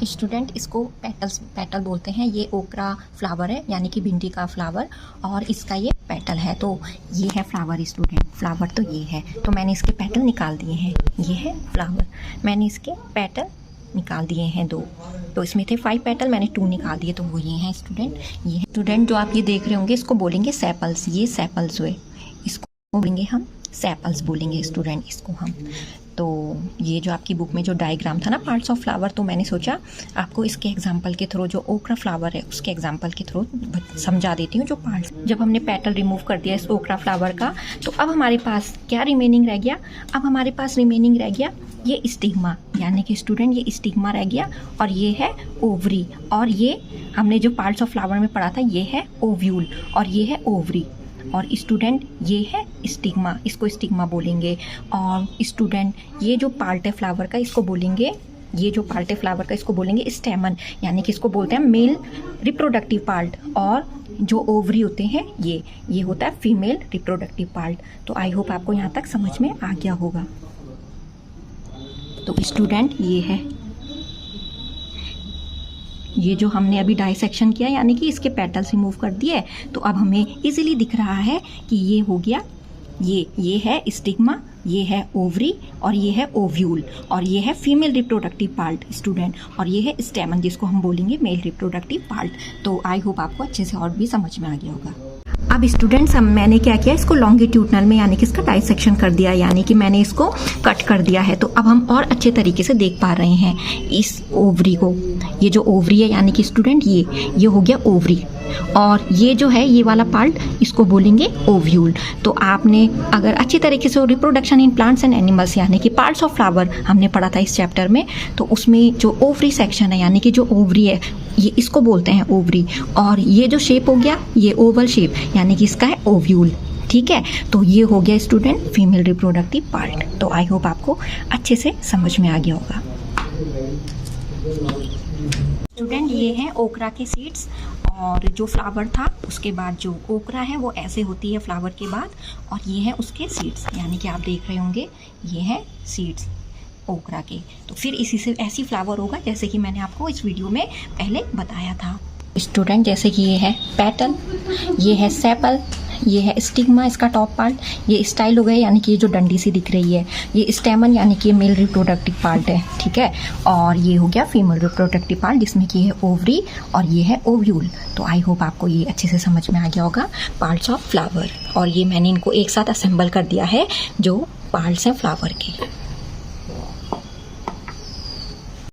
Student इसको petal बोलते हैं। ये ओकरा फ्लावर है यानी कि भिंडी का फ्लावर, और इसका ये पेटल है। तो ये है फ्लावर स्टूडेंट, फ्लावर तो ये है। तो मैंने इसके पेटल निकाल दिए हैं। ये है फ्लावर, मैंने इसके पेटल निकाल दिए हैं 2। तो इसमें थे 5 पेटल, मैंने 2 निकाल दिए। तो वो ये हैं स्टूडेंट। ये है स्टूडेंट जो आप ये देख रहे होंगे इसको बोलेंगे सेपल्स। ये सेपल्स हुए, इसको बोलेंगे हम सेपल्स बोलेंगे स्टूडेंट इसको हम। तो ये जो आपकी बुक में जो डायग्राम था ना पार्ट्स ऑफ फ्लावर, तो मैंने सोचा आपको इसके एग्जांपल के थ्रू, जो ओकरा फ्लावर है उसके एग्जांपल के थ्रू समझा देती हूँ। जो पार्ट्स, जब हमने पेटल रिमूव कर दिया इस ओकरा फ्लावर का, तो अब हमारे पास क्या रिमेनिंग रह गया? अब हमारे पास रिमेनिंग रह गया ये स्टिग्मा, यानी कि स्टूडेंट ये स्टिग्मा रह गया। और ये है ओवरी, और ये हमने जो पार्ट्स ऑफ फ्लावर में पढ़ा था ये है ओव्यूल, और ये है ओवरी। और स्टूडेंट ये है स्टिग्मा, इसको स्टिग्मा बोलेंगे। और स्टूडेंट ये जो पार्ट है फ्लावर का इसको बोलेंगे, ये जो पार्ट है फ्लावर का इसको बोलेंगे स्टेमन, यानी कि इसको बोलते हैं मेल रिप्रोडक्टिव पार्ट। और जो ओवरी होते हैं ये होता है फीमेल रिप्रोडक्टिव पार्ट। तो आई होप आपको यहाँ तक समझ में आ गया होगा। तो स्टूडेंट ये है, ये जो हमने अभी डाइसेक्शन किया यानी कि इसके पेटल्स रिमूव कर दिए, तो अब हमें इजीली दिख रहा है कि ये हो गया, ये है स्टिग्मा, ये है ओवरी, और ये है ओव्यूल, और ये है फीमेल रिप्रोडक्टिव पार्ट स्टूडेंट, और ये है स्टेमन जिसको हम बोलेंगे मेल रिप्रोडक्टिव पार्ट। तो आई होप आपको अच्छे से और भी समझ में आ गया होगा। अब स्टूडेंट्स मैंने क्या किया, इसको लॉन्गिट्यूडनल में यानी कि इसका डाइसेक्शन कर दिया, यानी कि मैंने इसको कट कर दिया है। तो अब हम और अच्छे तरीके से देख पा रहे हैं इस ओवरी को। ये जो ओवरी है यानी कि स्टूडेंट ये हो गया ओवरी, और ये जो है ये वाला पार्ट इसको बोलेंगे ओव्यूल। तो आपने अगर अच्छी तरीके से reproduction in plants and animals यानी कि पार्ट्स ऑफ फ्लावर हमने पढ़ा था इस चैप्टर में, तो उसमें जो ओवरी सेक्शन है यानी कि जो ओवरी है ये इसको बोलते हैं ओवरी, और ये जो शेप हो गया ये ओवल शेप यानी कि इसका है ओव्यूल। ठीक है, तो ये हो गया स्टूडेंट फीमेल रिप्रोडक्टिव पार्ट। तो आई होप आपको अच्छे से समझ में आ गया होगा। स्टूडेंट ये है ओकरा के सीड्स, और जो फ्लावर था उसके बाद जो ओकरा है वो ऐसे होती है फ्लावर के बाद, और ये है उसके सीड्स, यानी कि आप देख रहे होंगे ये है सीड्स ओकरा के। तो फिर इसी से ऐसी फ्लावर होगा जैसे कि मैंने आपको इस वीडियो में पहले बताया था स्टूडेंट। जैसे कि ये है पेटल, ये है सेपल, ये है स्टिग्मा इसका टॉप पार्ट, ये स्टाइल हो गए यानी कि ये जो डंडी सी दिख रही है ये स्टेमन यानी कि ये मेल रिप्रोडक्टिव पार्ट है। ठीक है, और ये हो गया फीमेल रिप्रोडक्टिव पार्ट जिसमें कि है ओवरी, और ये है ओव्यूल। तो आई होप आपको ये अच्छे से समझ में आ गया होगा पार्ट्स ऑफ फ्लावर। और ये मैंने इनको एक साथ असेंबल कर दिया है जो पार्ट्स हैं फ्लावर के।